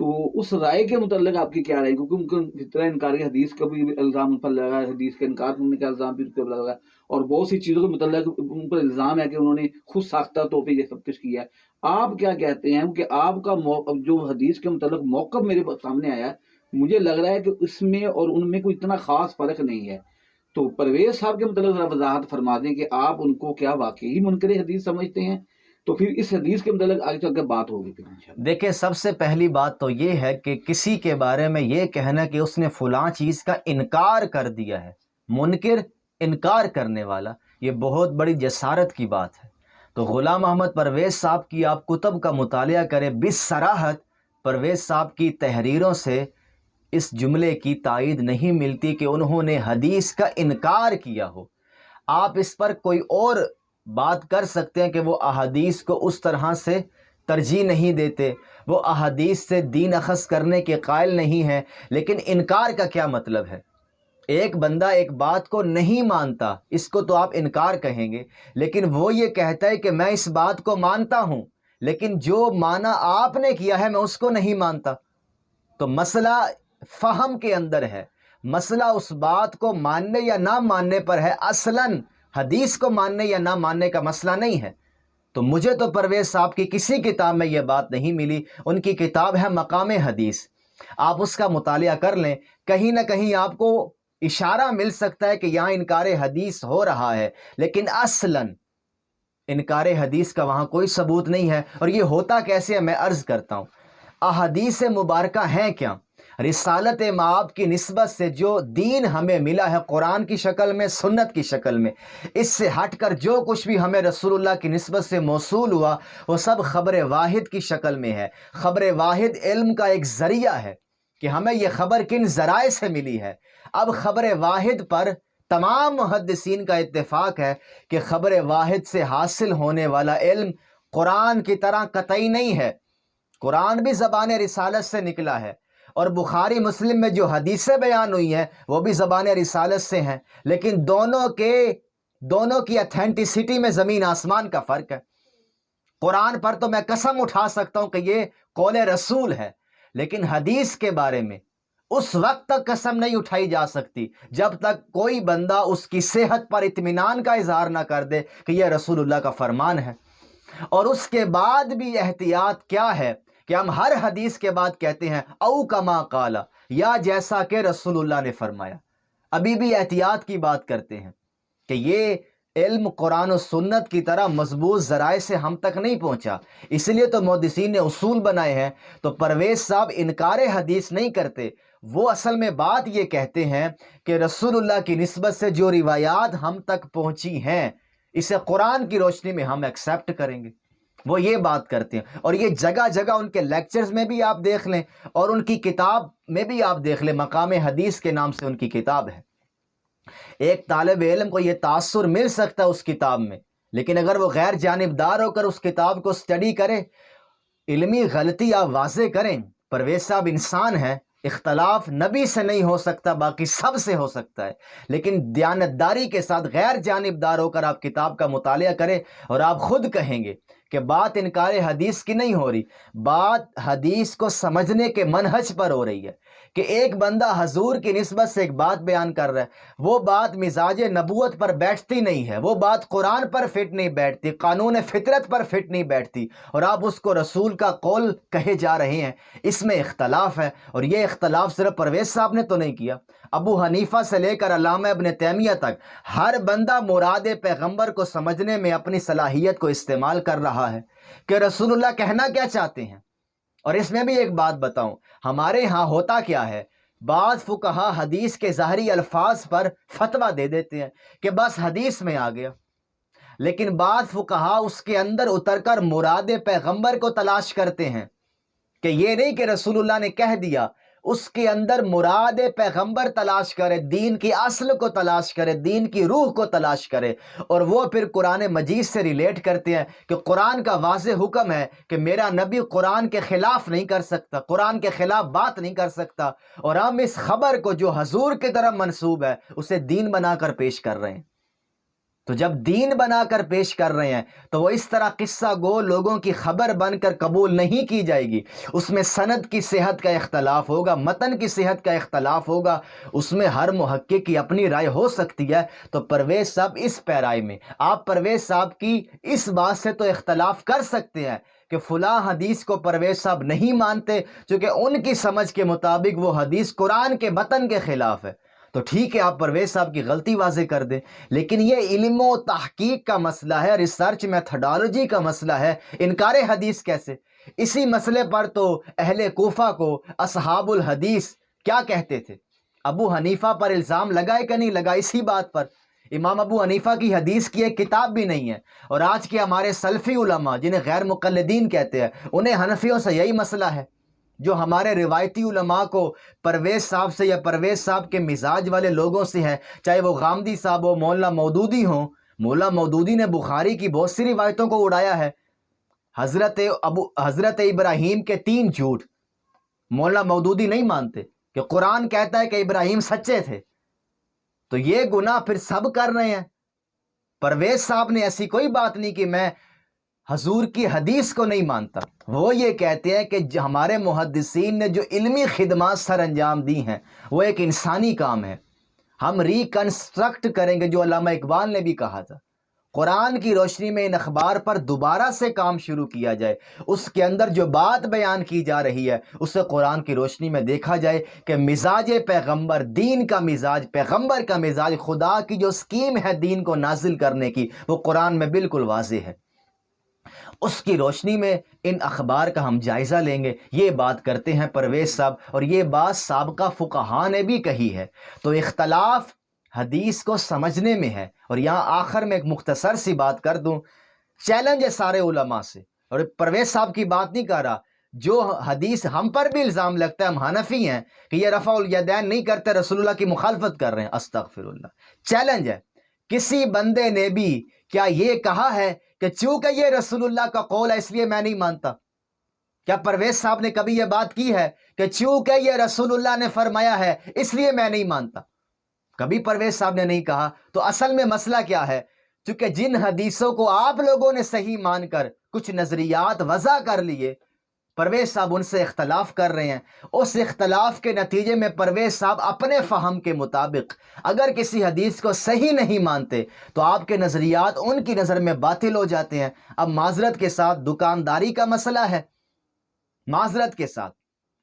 تو اس رائے کے متعلق آپ کی کیا رائے؟ کیونکہ ان کو فطرہ انکار حدیث کا بھی الزام ان پر لگا ہے، حدیث کا انکار کرنے کا الزام بھی ان پر لگا ہے، اور بہت سی چیزوں کے متعلق ان پر الزام ہے کہ انہوں نے خود ساختہ طور پہ یہ سب کچھ کیا ہے۔ آپ کیا کہتے ہیں کہ آپ کا جو حدیث کے متعلق موقف میرے سامنے آیا ہے، مجھے لگ رہا ہے کہ اس میں اور ان میں کوئی اتنا خاص فرق نہیں ہے۔ تو پرویز صاحب کے متعلق ذرا وضاحت فرما دیں کہ آپ ان کو کیا واقعی منکر حدیث سمجھتے ہیں؟ تو پھر اس حدیث کے متعلق آگے چل کر بات ہوگی پھر انشاءاللہ۔ دیکھیں، سب سے پہلی بات تو یہ ہے کہ کسی کے بارے میں یہ کہنا کہ اس نے فلاں چیز کا انکار کر دیا ہے، منکر انکار کرنے والا، یہ بہت بڑی جسارت کی بات ہے۔ تو غلام محمد پرویز صاحب کی آپ کتب کا مطالعہ کریں، بصراحت پرویز صاحب کی تحریروں سے اس جملے کی تائید نہیں ملتی کہ انہوں نے حدیث کا انکار کیا ہو۔ آپ اس پر کوئی اور بات کر سکتے ہیں کہ وہ احادیث کو اس طرح سے ترجیح نہیں دیتے، وہ احادیث سے دین اخذ کرنے کے قائل نہیں ہیں، لیکن انکار کا کیا مطلب ہے؟ ایک بندہ ایک بات کو نہیں مانتا، اس کو تو آپ انکار کہیں گے، لیکن وہ یہ کہتا ہے کہ میں اس بات کو مانتا ہوں، لیکن جو مانا آپ نے کیا ہے میں اس کو نہیں مانتا۔ تو مسئلہ فہم کے اندر ہے، مسئلہ اس بات کو ماننے یا نہ ماننے پر ہے، اصلاً حدیث کو ماننے یا نہ ماننے کا مسئلہ نہیں ہے۔ تو مجھے تو پرویز صاحب کی کسی کتاب میں یہ بات نہیں ملی۔ ان کی کتاب ہے مقام حدیث، آپ اس کا مطالعہ کر لیں، کہیں نہ کہیں آپ کو اشارہ مل سکتا ہے کہ یہاں انکار حدیث ہو رہا ہے، لیکن اصلاً انکار حدیث کا وہاں کوئی ثبوت نہیں ہے۔ اور یہ ہوتا کیسے ہے میں عرض کرتا ہوں۔ احادیث مبارکہ ہیں کیا؟ رسالت مآب کی نسبت سے جو دین ہمیں ملا ہے قرآن کی شکل میں، سنت کی شکل میں، اس سے ہٹ کر جو کچھ بھی ہمیں رسول اللہ کی نسبت سے موصول ہوا وہ سب خبر واحد کی شکل میں ہے۔ خبر واحد علم کا ایک ذریعہ ہے کہ ہمیں یہ خبر کن ذرائع سے ملی ہے۔ اب خبر واحد پر تمام محدثین کا اتفاق ہے کہ خبر واحد سے حاصل ہونے والا علم قرآن کی طرح قطعی نہیں ہے۔ قرآن بھی زبان رسالت سے نکلا ہے، اور بخاری مسلم میں جو حدیثیں بیان ہوئی ہیں وہ بھی زبان رسالت سے ہیں، لیکن دونوں کی اتھینٹسٹی میں زمین آسمان کا فرق ہے۔ قرآن پر تو میں قسم اٹھا سکتا ہوں کہ یہ قول رسول ہے، لیکن حدیث کے بارے میں اس وقت تک قسم نہیں اٹھائی جا سکتی جب تک کوئی بندہ اس کی صحت پر اطمینان کا اظہار نہ کر دے کہ یہ رسول اللہ کا فرمان ہے۔ اور اس کے بعد بھی احتیاط کیا ہے کہ ہم ہر حدیث کے بعد کہتے ہیں او کما قال، یا جیسا کہ رسول اللہ نے فرمایا۔ ابھی بھی احتیاط کی بات کرتے ہیں کہ یہ علم قرآن و سنت کی طرح مضبوط ذرائع سے ہم تک نہیں پہنچا، اس لیے تو محدثین نے اصول بنائے ہیں۔ تو پرویز صاحب انکار حدیث نہیں کرتے، وہ اصل میں بات یہ کہتے ہیں کہ رسول اللہ کی نسبت سے جو روایات ہم تک پہنچی ہیں اسے قرآن کی روشنی میں ہم ایکسیپٹ کریں گے، وہ یہ بات کرتے ہیں۔ اور یہ جگہ جگہ ان کے لیکچرز میں بھی آپ دیکھ لیں اور ان کی کتاب میں بھی آپ دیکھ لیں، مقام حدیث کے نام سے ان کی کتاب ہے۔ ایک طالب علم کو یہ تاثر مل سکتا ہے اس کتاب میں، لیکن اگر وہ غیر جانبدار ہو کر اس کتاب کو سٹڈی کرے، علمی غلطی آپ واضح کریں۔ پرویز صاحب انسان ہیں، اختلاف نبی سے نہیں ہو سکتا، باقی سب سے ہو سکتا ہے، لیکن دیانتداری کے ساتھ غیر جانبدار ہو کر آپ کتاب کا مطالعہ کریں اور آپ خود کہیں گے کہ بات انکار حدیث کی نہیں ہو رہی، بات حدیث کو سمجھنے کے منہج پر ہو رہی ہے کہ ایک بندہ حضور کی نسبت سے ایک بات بیان کر رہا ہے، وہ بات مزاج نبوت پر بیٹھتی نہیں ہے، وہ بات قرآن پر فٹ نہیں بیٹھتی، قانون فطرت پر فٹ نہیں بیٹھتی، اور آپ اس کو رسول کا قول کہے جا رہے ہیں۔ اس میں اختلاف ہے، اور یہ اختلاف صرف پرویز صاحب نے تو نہیں کیا، ابو حنیفہ سے لے کر علامہ ابن تیمیہ تک ہر بندہ مراد پیغمبر کو سمجھنے میں اپنی صلاحیت کو استعمال کر رہا ہے کہ رسول اللہ کہنا کیا چاہتے ہیں۔ اور اس میں بھی ایک بات بتاؤں، ہمارے ہاں ہوتا کیا ہے، بعض فقہا حدیث کے ظاہری الفاظ پر فتویٰ دے دیتے ہیں کہ بس حدیث میں آ گیا، لیکن بعض فقہا اس کے اندر اتر کر مراد پیغمبر کو تلاش کرتے ہیں کہ یہ نہیں کہ رسول اللہ نے کہہ دیا، اس کے اندر مراد پیغمبر تلاش کرے، دین کی اصل کو تلاش کرے، دین کی روح کو تلاش کرے، اور وہ پھر قرآن مجید سے ریلیٹ کرتے ہیں کہ قرآن کا واضح حکم ہے کہ میرا نبی قرآن کے خلاف نہیں کر سکتا، قرآن کے خلاف بات نہیں کر سکتا، اور ہم اس خبر کو جو حضور کی طرف منسوب ہے اسے دین بنا کر پیش کر رہے ہیں۔ تو جب دین بنا کر پیش کر رہے ہیں تو وہ اس طرح قصہ گو لوگوں کی خبر بن کر قبول نہیں کی جائے گی. اس میں سند کی صحت کا اختلاف ہوگا، متن کی صحت کا اختلاف ہوگا، اس میں ہر محقق کی اپنی رائے ہو سکتی ہے. تو پرویز صاحب اس پیرائے میں آپ پرویز صاحب کی اس بات سے تو اختلاف کر سکتے ہیں کہ فلاں حدیث کو پرویز صاحب نہیں مانتے چونکہ ان کی سمجھ کے مطابق وہ حدیث قرآن کے متن کے خلاف ہے. تو ٹھیک ہے، آپ پرویز صاحب کی غلطی واضح کر دیں، لیکن یہ علم و تحقیق کا مسئلہ ہے، ریسرچ میتھڈالوجی کا مسئلہ ہے. انکار حدیث کیسے؟ اسی مسئلے پر تو اہل کوفہ کو اصحاب الحدیث کیا کہتے تھے؟ ابو حنیفہ پر الزام لگائے کہ نہیں لگا؟ اسی بات پر امام ابو حنیفہ کی حدیث کی ایک کتاب بھی نہیں ہے. اور آج کے ہمارے سلفی علماء جنہیں غیر مقلدین کہتے ہیں، انہیں حنفیوں سے یہی مسئلہ ہے. جو ہمارے روایتی علماء کو پرویز صاحب سے یا پرویز صاحب کے مزاج والے لوگوں سے ہے، چاہے وہ غامدی صاحب ہو، مولانا مودودی ہوں. مولانا مودودی نے بخاری کی بہت سی روایتوں کو اڑایا ہے. حضرت ابراہیم کے 3 جھوٹ مولانا مودودی نہیں مانتے کہ قرآن کہتا ہے کہ ابراہیم سچے تھے. تو یہ گناہ پھر سب کر رہے ہیں. پرویز صاحب نے ایسی کوئی بات نہیں کہ میں حضور کی حدیث کو نہیں مانتا. وہ یہ کہتے ہیں کہ ہمارے محدثین نے جو علمی خدمات سر انجام دی ہیں وہ ایک انسانی کام ہے. ہم ریکنسٹرکٹ کریں گے، جو علامہ اقبال نے بھی کہا تھا، قرآن کی روشنی میں ان اخبار پر دوبارہ سے کام شروع کیا جائے. اس کے اندر جو بات بیان کی جا رہی ہے اسے قرآن کی روشنی میں دیکھا جائے کہ مزاج پیغمبر، دین کا مزاج، پیغمبر کا مزاج، خدا کی جو اسکیم ہے دین کو نازل کرنے کی، وہ قرآن میں بالکل واضح ہے. اس کی روشنی میں ان اخبار کا ہم جائزہ لیں گے. یہ بات کرتے ہیں پرویز صاحب، اور یہ بات سابقہ فقہا نے بھی کہی ہے. تو اختلاف حدیث کو سمجھنے میں ہے. اور یہاں آخر میں ایک مختصر سی بات کر دوں، چیلنج ہے سارے علماء سے، اور پرویز صاحب کی بات نہیں کر رہا. جو حدیث ہم پر بھی الزام لگتا ہے، ہم حنفی ہیں کہ یہ رفع الیدین نہیں کرتے، رسول اللہ کی مخالفت کر رہے ہیں، استغفر اللہ. چیلنج ہے، کسی بندے نے بھی کیا یہ کہا ہے کہ چونکہ یہ رسول اللہ کا قول ہے اس لیے میں نہیں مانتا؟ کیا پرویز صاحب نے کبھی یہ بات کی ہے کہ چونکہ یہ رسول اللہ نے فرمایا ہے اس لیے میں نہیں مانتا؟ کبھی پرویز صاحب نے نہیں کہا. تو اصل میں مسئلہ کیا ہے؟ چونکہ جن حدیثوں کو آپ لوگوں نے صحیح مان کر کچھ نظریات وضع کر لیے، پرویز صاحب ان سے اختلاف کر رہے ہیں. اس اختلاف کے نتیجے میں پرویز صاحب اپنے فہم کے مطابق اگر کسی حدیث کو صحیح نہیں مانتے تو آپ کے نظریات ان کی نظر میں باطل ہو جاتے ہیں. اب معذرت کے ساتھ دکانداری کا مسئلہ ہے، معذرت کے ساتھ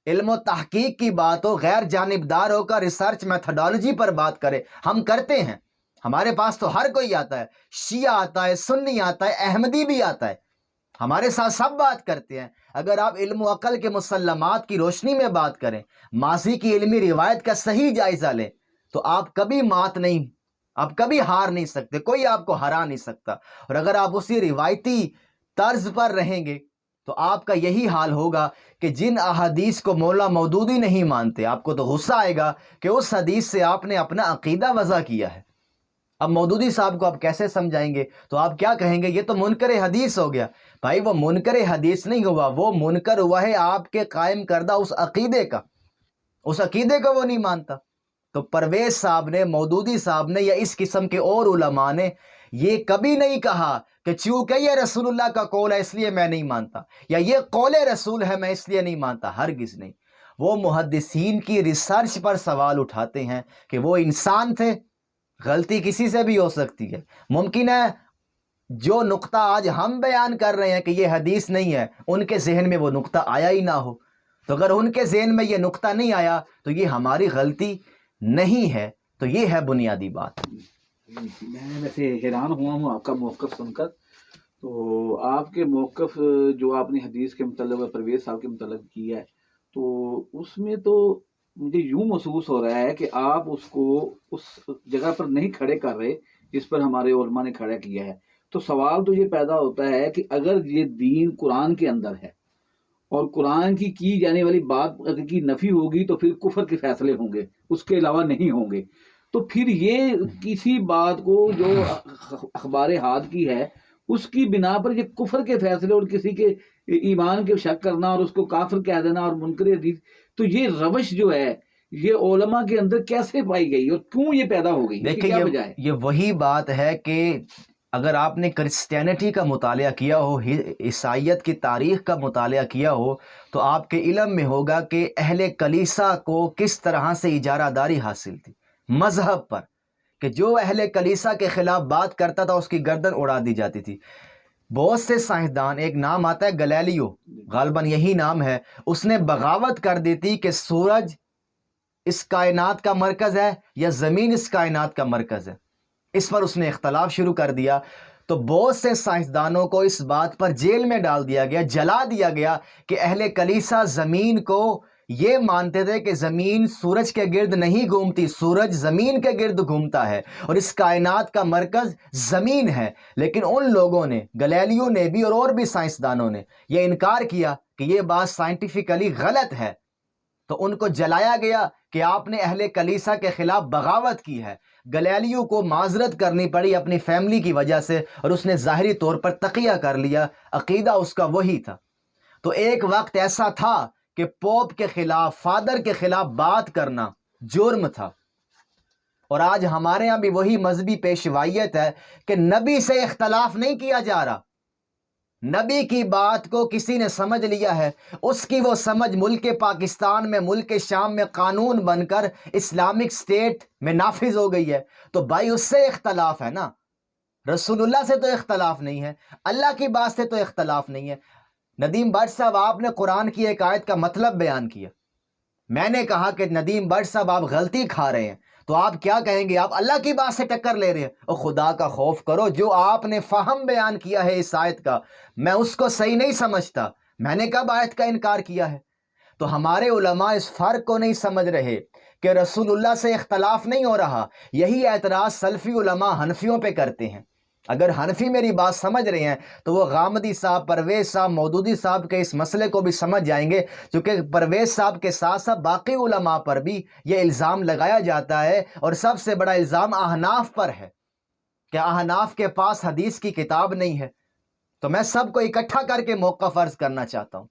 علم و تحقیق کی بات ہو، غیر جانبدار ہو کر ریسرچ میتھڈالوجی پر بات کرے، ہم کرتے ہیں. ہمارے پاس تو ہر کوئی آتا ہے، شیعہ آتا ہے، سنی آتا ہے، احمدی بھی آتا ہے، ہمارے ساتھ سب بات کرتے ہیں. اگر آپ علم و عقل کے مسلمات کی روشنی میں بات کریں، ماضی کی علمی روایت کا صحیح جائزہ لیں، تو آپ کبھی آپ کبھی ہار نہیں سکتے، کوئی آپ کو ہرا نہیں سکتا. اور اگر آپ اسی روایتی طرز پر رہیں گے تو آپ کا یہی حال ہوگا کہ جن احادیث کو مولا مودودی نہیں مانتے، آپ کو تو غصہ آئے گا کہ اس حدیث سے آپ نے اپنا عقیدہ وضع کیا ہے. اب مودودی صاحب کو آپ کیسے سمجھائیں گے؟ تو آپ کیا کہیں گے؟ یہ تو منکر حدیث ہو گیا. بھائی وہ منکر حدیث نہیں ہوا، وہ منکر ہوا ہے آپ کے قائم کردہ اس عقیدے کا، اس عقیدے کو وہ نہیں مانتا. تو پرویز صاحب نے، مودودی صاحب نے یا اس قسم کے اور علماء نے یہ کبھی نہیں کہا کہ چونکہ یہ رسول اللہ کا قول ہے اس لیے میں نہیں مانتا، یا یہ قول رسول ہے میں اس لیے نہیں مانتا. ہرگز نہیں. وہ محدثین کی ریسرچ پر سوال اٹھاتے ہیں کہ وہ انسان تھے، غلطی کسی سے بھی ہو سکتی ہے. ممکن ہے جو نقطہ آج ہم بیان کر رہے ہیں کہ یہ حدیث نہیں ہے، ان کے ذہن میں وہ نقطہ آیا ہی نہ ہو. تو اگر ان کے ذہن میں یہ نقطہ نہیں آیا تو یہ ہماری غلطی نہیں ہے. تو یہ ہے بنیادی بات. میں ویسے حیران ہوا ہوں آپ کا موقف سن کر. تو آپ کے موقف جو آپ نے حدیث کے متعلق پرویز صاحب کے متعلق کیا ہے، تو اس میں تو مجھے یوں محسوس ہو رہا ہے کہ آپ اس کو اس جگہ پر نہیں کھڑے کر رہے جس پر ہمارے علماء نے کھڑا کیا ہے. تو سوال تو یہ پیدا ہوتا ہے کہ اگر یہ دین قرآن کے اندر ہے اور قرآن کی جانے والی بات اگر کی نفی ہوگی تو پھر کفر کے فیصلے ہوں گے، اس کے علاوہ نہیں ہوں گے. تو پھر یہ کسی بات کو جو اخبار احاد کی ہے اس کی بنا پر یہ کفر کے فیصلے اور کسی کے ایمان کے شک کرنا اور اس کو کافر کہہ دینا اور منکر حدیث، تو یہ روش جو ہے یہ علماء کے اندر کیسے پائی گئی اور کیوں یہ پیدا ہو گئی؟ اس کی دیکھیں کیا وجہ ہے؟ یہ وہی بات ہے کہ اگر آپ نے کرسچینٹی کا مطالعہ کیا ہو، عیسائیت کی تاریخ کا مطالعہ کیا ہو، تو آپ کے علم میں ہوگا کہ اہل کلیسا کو کس طرح سے اجارہ داری حاصل تھی مذہب پر، کہ جو اہل کلیسا کے خلاف بات کرتا تھا اس کی گردن اڑا دی جاتی تھی۔ بہت سے سائنسدان، ایک نام آتا ہے گلیلیو، غالباً یہی نام ہے، اس نے بغاوت کر دی تھی کہ سورج اس کائنات کا مرکز ہے یا زمین اس کائنات کا مرکز ہے، اس پر اس نے اختلاف شروع کر دیا۔ تو بہت سے سائنسدانوں کو اس بات پر جیل میں ڈال دیا گیا، جلا دیا گیا کہ اہل کلیسا زمین کو یہ مانتے تھے کہ زمین سورج کے گرد نہیں گھومتی، سورج زمین کے گرد گھومتا ہے اور اس کائنات کا مرکز زمین ہے۔ لیکن ان لوگوں نے، گلیلیو نے بھی اور بھی سائنسدانوں نے یہ انکار کیا کہ یہ بات سائنٹیفکلی غلط ہے، تو ان کو جلایا گیا کہ آپ نے اہل کلیسا کے خلاف بغاوت کی ہے۔ گلیلیو کو معذرت کرنی پڑی اپنی فیملی کی وجہ سے، اور اس نے ظاہری طور پر تقیہ کر لیا، عقیدہ اس کا وہی تھا۔ تو ایک وقت ایسا تھا کہ پوپ کے خلاف، فادر کے خلاف بات کرنا جرم تھا، اور آج ہمارے یہاں بھی وہی مذہبی پیشوائیت ہے کہ نبی سے اختلاف نہیں کیا جا رہا۔ نبی کی بات کو کسی نے سمجھ لیا ہے، اس کی وہ سمجھ ملک پاکستان میں، ملک شام میں قانون بن کر اسلامک سٹیٹ میں نافذ ہو گئی ہے۔ تو بھائی اس سے اختلاف ہے نا، رسول اللہ سے تو اختلاف نہیں ہے، اللہ کی بات سے تو اختلاف نہیں ہے۔ ندیم بٹ صاحب، آپ نے قرآن کی ایک آیت کا مطلب بیان کیا، میں نے کہا کہ ندیم بٹ صاحب آپ غلطی کھا رہے ہیں، تو آپ کیا کہیں گے؟ آپ اللہ کی بات سے ٹکر لے رہے ہیں۔ اور خدا کا خوف کرو، جو آپ نے فہم بیان کیا ہے اس آیت کا، میں اس کو صحیح نہیں سمجھتا۔ میں نے کب آیت کا انکار کیا ہے؟ تو ہمارے علماء اس فرق کو نہیں سمجھ رہے کہ رسول اللہ سے اختلاف نہیں ہو رہا۔ یہی اعتراض سلفی علماء حنفیوں پہ کرتے ہیں۔ اگر حنفی میری بات سمجھ رہے ہیں تو وہ غامدی صاحب، پرویز صاحب، مودودی صاحب کے اس مسئلے کو بھی سمجھ جائیں گے، کیونکہ پرویز صاحب کے ساتھ ساتھ باقی علماء پر بھی یہ الزام لگایا جاتا ہے، اور سب سے بڑا الزام احناف پر ہے کہ احناف کے پاس حدیث کی کتاب نہیں ہے۔ تو میں سب کو اکٹھا کر کے موقف عرض کرنا چاہتا ہوں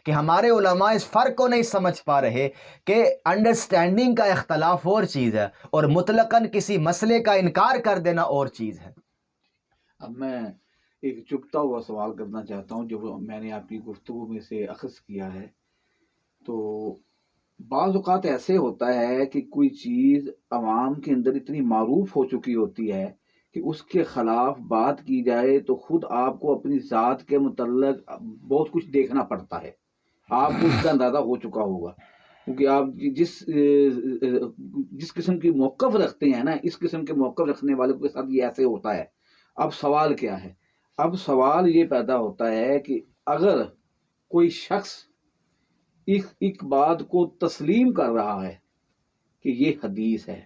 کہ ہمارے علماء اس فرق کو نہیں سمجھ پا رہے کہ انڈرسٹینڈنگ کا اختلاف اور چیز ہے، اور مطلقاً کسی مسئلے کا انکار کر دینا اور چیز ہے۔ اب میں ایک چپتا ہوا سوال کرنا چاہتا ہوں جو میں نے آپ کی گفتگو میں سے اخذ کیا ہے۔ تو بعض اوقات ایسے ہوتا ہے کہ کوئی چیز عوام کے اندر اتنی معروف ہو چکی ہوتی ہے کہ اس کے خلاف بات کی جائے تو خود آپ کو اپنی ذات کے متعلق بہت کچھ دیکھنا پڑتا ہے، آپ کو اس کا اندازہ ہو چکا ہوگا، کیونکہ آپ جس قسم کی موقف رکھتے ہیں نا، اس قسم کے موقف رکھنے والے کے ساتھ یہ ایسے ہوتا ہے۔ اب سوال کیا ہے؟ اب سوال یہ پیدا ہوتا ہے کہ اگر کوئی شخص ایک بات کو تسلیم کر رہا ہے کہ یہ حدیث ہے،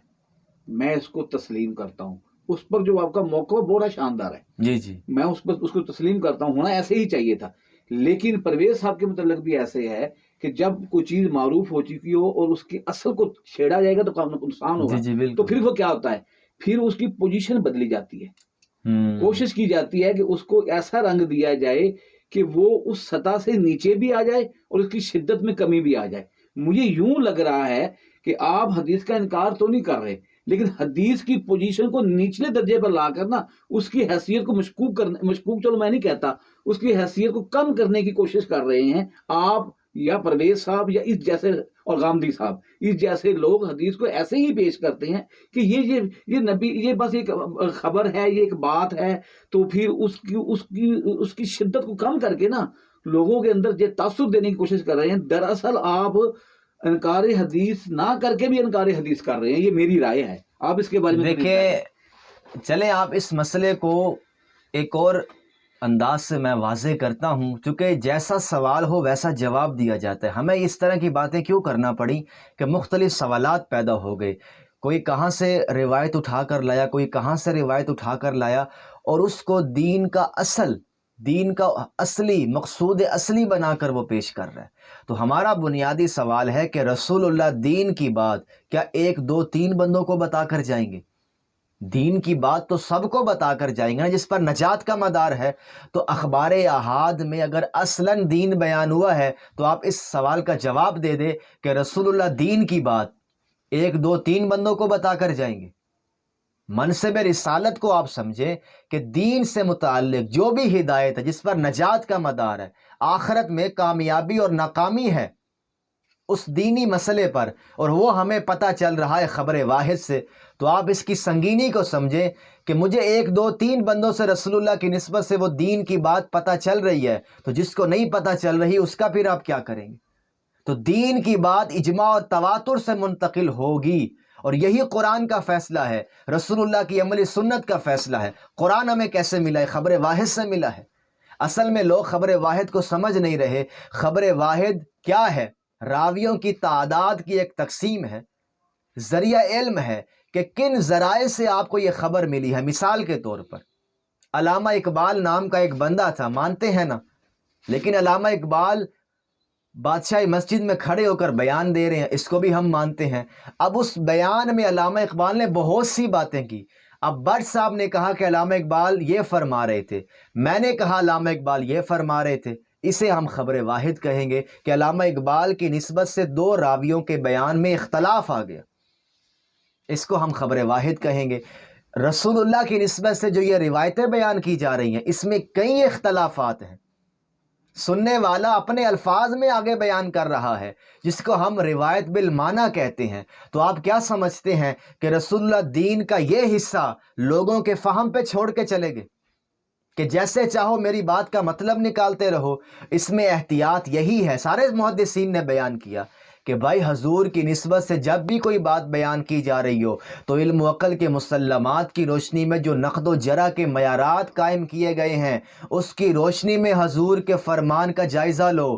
میں اس کو تسلیم کرتا ہوں، اس پر جو آپ کا موقع بڑا شاندار ہے، جی جی، میں اس کو تسلیم کرتا ہوں، ہونا ایسے ہی چاہیے تھا۔ لیکن پرویز صاحب کے متعلق بھی ایسے ہے کہ جب کوئی چیز معروف ہو چکی ہو اور اس کی اصل کو چھیڑا جائے گا تو نقصان ہوگا، جی جی بالکل۔ تو پھر وہ کیا ہوتا ہے؟ پھر اس کی پوزیشن بدلی جاتی ہے، کوشش کی جاتی ہے کہ اس کو ایسا رنگ دیا جائے کہ وہ اس سطح سے نیچے بھی آ جائے اور اس کی شدت میں کمی بھی آ جائے۔ مجھے یوں لگ رہا ہے کہ آپ حدیث کا انکار تو نہیں کر رہے، لیکن حدیث کی پوزیشن کو نچلے درجے پر لا کر نا اس کی حیثیت کو مشکوک چلو میں نہیں کہتا، اس کی حیثیت کو کم کرنے کی کوشش کر رہے ہیں آپ یا پرویز صاحب یا اس جیسے، اور غامدی صاحب، اس جیسے لوگ حدیث کو ایسے ہی پیش کرتے ہیں کہ یہ نبی، یہ بس ایک خبر ہے، یہ ایک بات ہے، تو پھر اس کی شدت کو کم کر کے نا لوگوں کے اندر یہ تاثر دینے کی کوشش کر رہے ہیں۔ دراصل آپ انکار حدیث نہ کر کے بھی انکار حدیث کر رہے ہیں، یہ میری رائے ہے۔ آپ اس کے بارے میں دیکھیں، چلیں آپ اس مسئلے کو ایک اور انداز سے میں واضح کرتا ہوں، چونکہ جیسا سوال ہو ویسا جواب دیا جاتا ہے۔ ہمیں اس طرح کی باتیں کیوں کرنا پڑی کہ مختلف سوالات پیدا ہو گئے، کوئی کہاں سے روایت اٹھا کر لایا، کوئی کہاں سے روایت اٹھا کر لایا، اور اس کو دین کا اصلی مقصود اصلی بنا کر وہ پیش کر رہا ہے۔ تو ہمارا بنیادی سوال ہے کہ رسول اللہ دین کی بات کیا 1 2 3 بندوں کو بتا کر جائیں گے؟ دین کی بات تو سب کو بتا کر جائیں گے نا، جس پر نجات کا مدار ہے۔ تو اخبار احاد میں اگر اصلاً دین بیان ہوا ہے تو آپ اس سوال کا جواب دے دے کہ رسول اللہ دین کی بات ایک دو تین بندوں کو بتا کر جائیں گے؟ منصب رسالت کو آپ سمجھیں کہ دین سے متعلق جو بھی ہدایت ہے، جس پر نجات کا مدار ہے، آخرت میں کامیابی اور ناکامی ہے، اس دینی مسئلے پر، اور وہ ہمیں پتہ چل رہا ہے خبر واحد سے، تو آپ اس کی سنگینی کو سمجھیں کہ مجھے ایک دو تین بندوں سے رسول اللہ کی نسبت سے وہ دین کی بات پتہ چل رہی ہے، تو جس کو نہیں پتہ چل رہی اس کا پھر آپ کیا کریں گے؟ تو دین کی بات اجماع اور تواتر سے منتقل ہوگی، اور یہی قرآن کا فیصلہ ہے، رسول اللہ کی عملی سنت کا فیصلہ ہے۔ قرآن ہمیں کیسے ملا ہے؟ خبر واحد سے ملا ہے۔ اصل میں لوگ خبر واحد کو سمجھ نہیں رہے۔ خبر واحد کیا ہے؟ راویوں کی تعداد کی ایک تقسیم ہے، ذریعہ علم ہے کہ کن ذرائع سے آپ کو یہ خبر ملی ہے۔ مثال کے طور پر علامہ اقبال نام کا ایک بندہ تھا، مانتے ہیں نا؟ لیکن علامہ اقبال بادشاہ مسجد میں کھڑے ہو کر بیان دے رہے ہیں، اس کو بھی ہم مانتے ہیں۔ اب اس بیان میں علامہ اقبال نے بہت سی باتیں کی۔ اب بٹ صاحب نے کہا کہ علامہ اقبال یہ فرما رہے تھے، میں نے کہا علامہ اقبال یہ فرما رہے تھے، اسے ہم خبر واحد کہیں گے کہ علامہ اقبال کی نسبت سے دو راویوں کے بیان میں اختلاف آ گیا، اس کو ہم خبر واحد کہیں گے۔ رسول اللہ کی نسبت سے جو یہ روایتیں بیان کی جا رہی ہیں، اس میں کئی اختلافات ہیں، سننے والا اپنے الفاظ میں آگے بیان کر رہا ہے، جس کو ہم روایت بالمعنی کہتے ہیں۔ تو آپ کیا سمجھتے ہیں کہ رسول اللہ دین کا یہ حصہ لوگوں کے فہم پہ چھوڑ کے چلے گئے کہ جیسے چاہو میری بات کا مطلب نکالتے رہو؟ اس میں احتیاط یہی ہے، سارے محدثین نے بیان کیا کہ بھائی حضور کی نسبت سے جب بھی کوئی بات بیان کی جا رہی ہو تو علم و عقل کے مسلمات کی روشنی میں جو نقد و جرح کے معیارات قائم کیے گئے ہیں، اس کی روشنی میں حضور کے فرمان کا جائزہ لو۔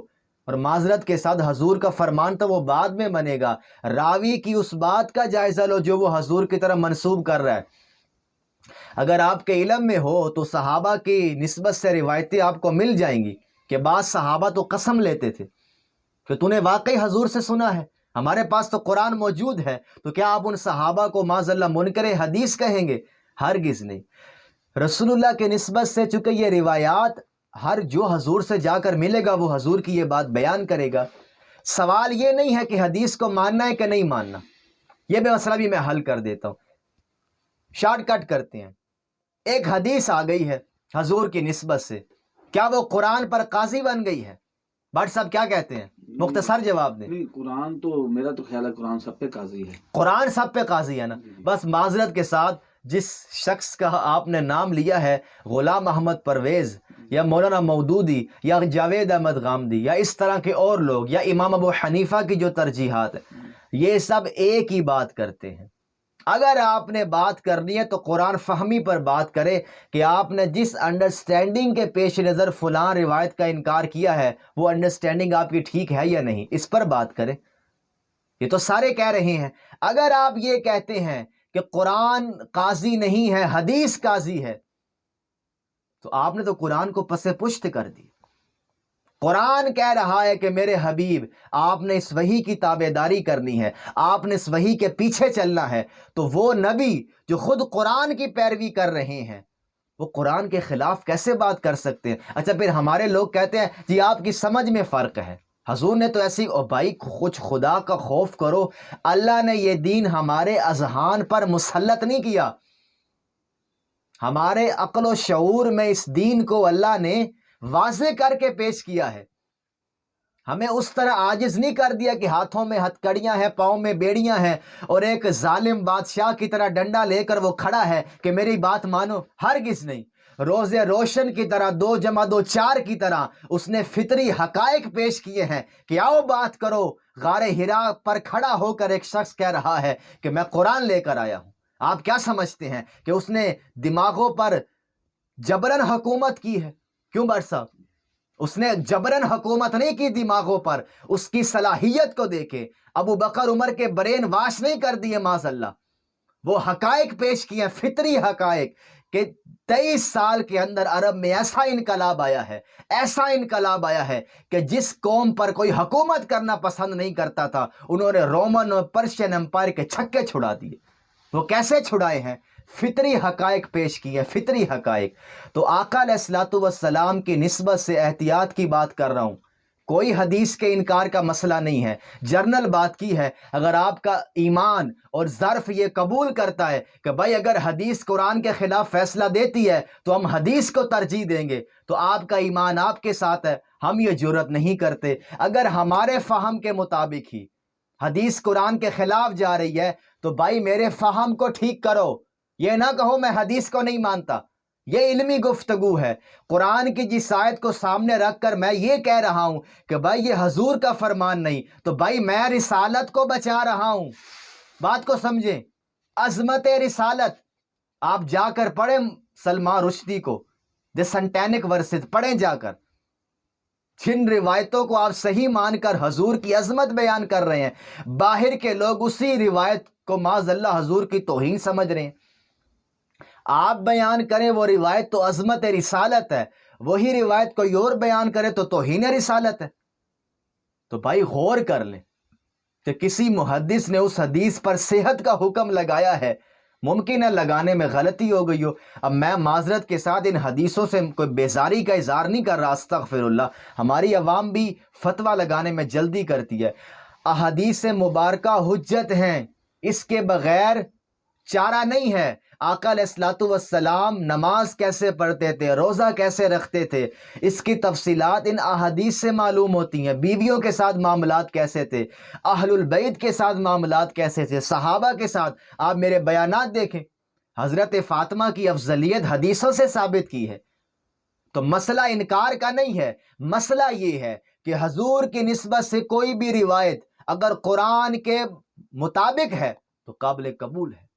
اور معذرت کے ساتھ حضور کا فرمان تو وہ بعد میں بنے گا، راوی کی اس بات کا جائزہ لو جو وہ حضور کی طرف منسوب کر رہا ہے۔ اگر آپ کے علم میں ہو تو صحابہ کی نسبت سے روایتیں آپ کو مل جائیں گی کہ بعض صحابہ تو قسم لیتے تھے کہ تو نے واقعی حضور سے سنا ہے، ہمارے پاس تو قرآن موجود ہے۔ تو کیا آپ ان صحابہ کو معاذ اللہ منکر حدیث کہیں گے؟ ہرگز نہیں۔ رسول اللہ کے نسبت سے چونکہ یہ روایات ہر جو حضور سے جا کر ملے گا وہ حضور کی یہ بات بیان کرے گا۔ سوال یہ نہیں ہے کہ حدیث کو ماننا ہے کہ نہیں ماننا، یہ بھی مسئلہ بھی میں حل کر دیتا ہوں، شارٹ کٹ کرتے ہیں۔ ایک حدیث آ گئی ہے حضور کی نسبت سے، کیا وہ قرآن پر قاضی بن گئی ہے؟ بٹ صاحب کیا کہتے ہیں؟ مختصر جواب دیں۔ نہیں، قرآن تو میرا تو خیال ہے قرآن سب پہ قاضی ہے۔ قرآن سب پہ قاضی ہے نا؟ بس معذرت کے ساتھ جس شخص کا آپ نے نام لیا ہے، غلام محمد پرویز یا مولانا مودودی یا جاوید احمد غامدی یا اس طرح کے اور لوگ یا امام ابو حنیفہ کی جو ترجیحات ہیں، یہ سب ایک ہی بات کرتے ہیں۔ اگر آپ نے بات کرنی ہے تو قرآن فہمی پر بات کرے کہ آپ نے جس انڈرسٹینڈنگ کے پیش نظر فلاں روایت کا انکار کیا ہے، وہ انڈرسٹینڈنگ آپ کی ٹھیک ہے یا نہیں، اس پر بات کریں۔ یہ تو سارے کہہ رہے ہیں۔ اگر آپ یہ کہتے ہیں کہ قرآن قاضی نہیں ہے، حدیث قاضی ہے، تو آپ نے تو قرآن کو پس پشت کر دی۔ قرآن کہہ رہا ہے کہ میرے حبیب آپ نے اس وحی کی تابعداری کرنی ہے، آپ نے اس وحی کے پیچھے چلنا ہے، تو وہ نبی جو خود قرآن کی پیروی کر رہے ہیں وہ قرآن کے خلاف کیسے بات کر سکتے ہیں؟ اچھا پھر ہمارے لوگ کہتے ہیں جی آپ کی سمجھ میں فرق ہے، حضور نے تو ایسی، او بھائی کچھ خدا کا خوف کرو، اللہ نے یہ دین ہمارے اذہان پر مسلط نہیں کیا، ہمارے عقل و شعور میں اس دین کو اللہ نے واضح کر کے پیش کیا ہے، ہمیں اس طرح عاجز نہیں کر دیا کہ ہاتھوں میں ہتھ کڑیاں ہیں، پاؤں میں بیڑیاں ہیں، اور ایک ظالم بادشاہ کی طرح ڈنڈا لے کر وہ کھڑا ہے کہ میری بات مانو۔ ہرگز نہیں۔ روز روشن کی طرح، 2 + 2 4 کی طرح اس نے فطری حقائق پیش کیے ہیں کہ آؤ بات کرو۔ غار حرا پر کھڑا ہو کر ایک شخص کہہ رہا ہے کہ میں قرآن لے کر آیا ہوں۔ آپ کیا سمجھتے ہیں کہ اس نے دماغوں پر جبرن حکومت کی ہے؟ کیوں بٹ صاحب؟ اس نے جبرن حکومت نہیں کی دماغوں پر، اس کی صلاحیت کو دیکھے۔ ابو بکر عمر کے برین واش نہیں کر دیے معاذ اللہ، وہ حقائق پیش کیے، فطری حقائق کہ 23 سال کے اندر عرب میں ایسا انقلاب آیا ہے، ایسا انقلاب آیا ہے کہ جس قوم پر کوئی حکومت کرنا پسند نہیں کرتا تھا، انہوں نے رومن اور پرشین امپائر کے چھکے چھڑا دیے۔ وہ کیسے چھڑائے ہیں؟ فطری حقائق پیش کی ہے، فطری حقائق۔ تو آقا علیہ الصلوۃ والسلام کی نسبت سے احتیاط کی بات کر رہا ہوں کوئی حدیث کے انکار کا مسئلہ نہیں ہے، جرنل بات کی ہے۔ اگر آپ کا ایمان اور ظرف یہ قبول کرتا ہے کہ بھائی اگر حدیث قرآن کے خلاف فیصلہ دیتی ہے تو ہم حدیث کو ترجیح دیں گے، تو آپ کا ایمان آپ کے ساتھ ہے، ہم یہ جرت نہیں کرتے۔ اگر ہمارے فہم کے مطابق ہی حدیث قرآن کے خلاف جا رہی ہے تو بھائی میرے فہم کو ٹھیک کرو، یہ نہ کہو میں حدیث کو نہیں مانتا۔ یہ علمی گفتگو ہے۔ قرآن کی جس آیت کو سامنے رکھ کر میں یہ کہہ رہا ہوں کہ بھائی یہ حضور کا فرمان نہیں، تو بھائی میں رسالت کو بچا رہا ہوں۔ بات کو سمجھیں، عظمت رسالت آپ جا کر پڑھیں سلمان رشدی کو، دی سنٹینک ورسز پڑھیں جا کر۔ جن روایتوں کو آپ صحیح مان کر حضور کی عظمت بیان کر رہے ہیں، باہر کے لوگ اسی روایت کو معاذ اللہ حضور کی توہین سمجھ رہے ہیں۔ آپ بیان کریں وہ روایت تو عظمت رسالت ہے، وہی روایت کوئی اور بیان کرے تو توہین رسالت ہے۔ تو بھائی غور کر لیں کہ کسی محدث نے اس حدیث پر صحت کا حکم لگایا ہے، ممکن ہے لگانے میں غلطی ہو گئی ہو۔ اب میں معذرت کے ساتھ ان حدیثوں سے کوئی بیزاری کا اظہار نہیں کر رہا، استغفر اللہ، ہماری عوام بھی فتویٰ لگانے میں جلدی کرتی ہے۔ احادیث مبارکہ حجت ہیں، اس کے بغیر چارہ نہیں ہے۔ آقا علیہ الصلوۃ والسلام نماز کیسے پڑھتے تھے، روزہ کیسے رکھتے تھے، اس کی تفصیلات ان احادیث سے معلوم ہوتی ہیں۔ بیویوں کے ساتھ معاملات کیسے تھے، اہل البیت کے ساتھ معاملات کیسے تھے، صحابہ کے ساتھ آپ میرے بیانات دیکھیں۔ حضرت فاطمہ کی افضلیت حدیثوں سے ثابت کی ہے۔ تو مسئلہ انکار کا نہیں ہے، مسئلہ یہ ہے کہ حضور کی نسبت سے کوئی بھی روایت اگر قرآن کے مطابق ہے تو قابل قبول ہے،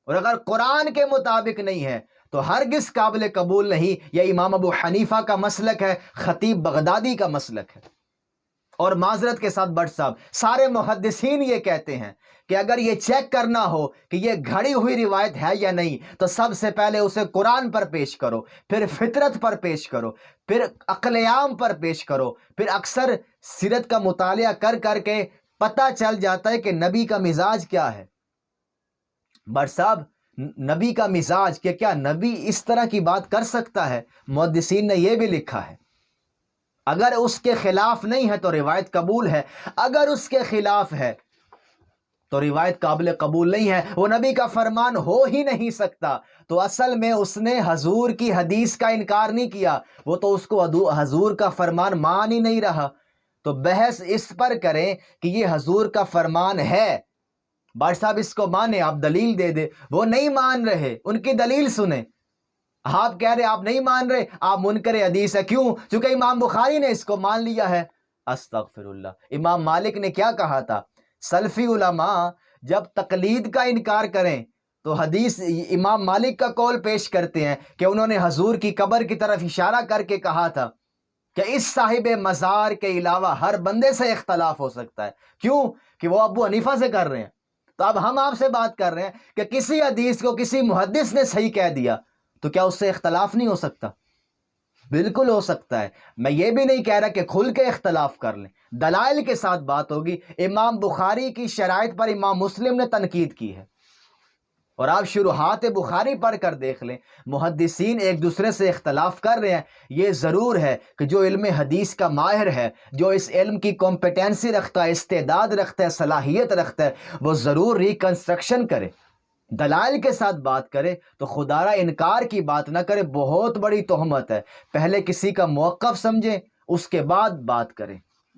اور اگر قرآن کے مطابق نہیں ہے تو ہرگز قابل قبول نہیں۔ یہ امام ابو حنیفہ کا مسلک ہے، خطیب بغدادی کا مسلک ہے۔ اور معذرت کے ساتھ بٹ صاحب، سارے محدثین یہ کہتے ہیں کہ اگر یہ چیک کرنا ہو کہ یہ گھڑی ہوئی روایت ہے یا نہیں تو سب سے پہلے اسے قرآن پر پیش کرو، پھر فطرت پر پیش کرو، پھر عقل عام پر پیش کرو، پھر اکثر سیرت کا مطالعہ کر کر کے پتہ چل جاتا ہے کہ نبی کا مزاج کیا ہے۔ بٹ صاحب، نبی کا مزاج کہ کیا نبی اس طرح کی بات کر سکتا ہے؟ محدثین نے یہ بھی لکھا ہے، اگر اس کے خلاف نہیں ہے تو روایت قبول ہے، اگر اس کے خلاف ہے تو روایت قابل قبول نہیں ہے، وہ نبی کا فرمان ہو ہی نہیں سکتا۔ تو اصل میں اس نے حضور کی حدیث کا انکار نہیں کیا، وہ تو اس کو حضور کا فرمان مان ہی نہیں رہا۔ تو بحث اس پر کریں کہ یہ حضور کا فرمان ہے، بھائی صاحب اس کو مانیں، آپ دلیل دے دیں۔ وہ نہیں مان رہے، ان کی دلیل سنیں۔ آپ کہہ رہے آپ نہیں مان رہے، آپ منکر حدیث ہے، کیوں؟ چونکہ امام بخاری نے اس کو مان لیا ہے۔ استغفر اللہ۔ امام مالک نے کیا کہا تھا؟ سلفی علماء جب تقلید کا انکار کریں تو حدیث امام مالک کا قول پیش کرتے ہیں کہ انہوں نے حضور کی قبر کی طرف اشارہ کر کے کہا تھا کہ اس صاحب مزار کے علاوہ ہر بندے سے اختلاف ہو سکتا ہے۔ کیوں؟ کہ وہ ابو حنیفہ سے کر رہے ہیں۔ تو اب ہم آپ سے بات کر رہے ہیں کہ کسی حدیث کو کسی محدث نے صحیح کہہ دیا تو کیا اس سے اختلاف نہیں ہو سکتا؟ بالکل ہو سکتا ہے۔ میں یہ بھی نہیں کہہ رہا کہ کھل کے اختلاف کر لیں، دلائل کے ساتھ بات ہوگی۔ امام بخاری کی شرائط پر امام مسلم نے تنقید کی ہے، اور آپ شروحات بخاری پڑھ کر دیکھ لیں، محدثین ایک دوسرے سے اختلاف کر رہے ہیں۔ یہ ضرور ہے کہ جو علم حدیث کا ماہر ہے، جو اس علم کی کمپیٹنسی رکھتا ہے، استعداد رکھتا ہے، صلاحیت رکھتا ہے، وہ ضرور ریکنسٹرکشن کرے، دلائل کے ساتھ بات کرے، تو خدا را انکار کی بات نہ کرے۔ بہت بڑی تہمت ہے۔ پہلے کسی کا موقف سمجھیں، اس کے بعد بات کریں۔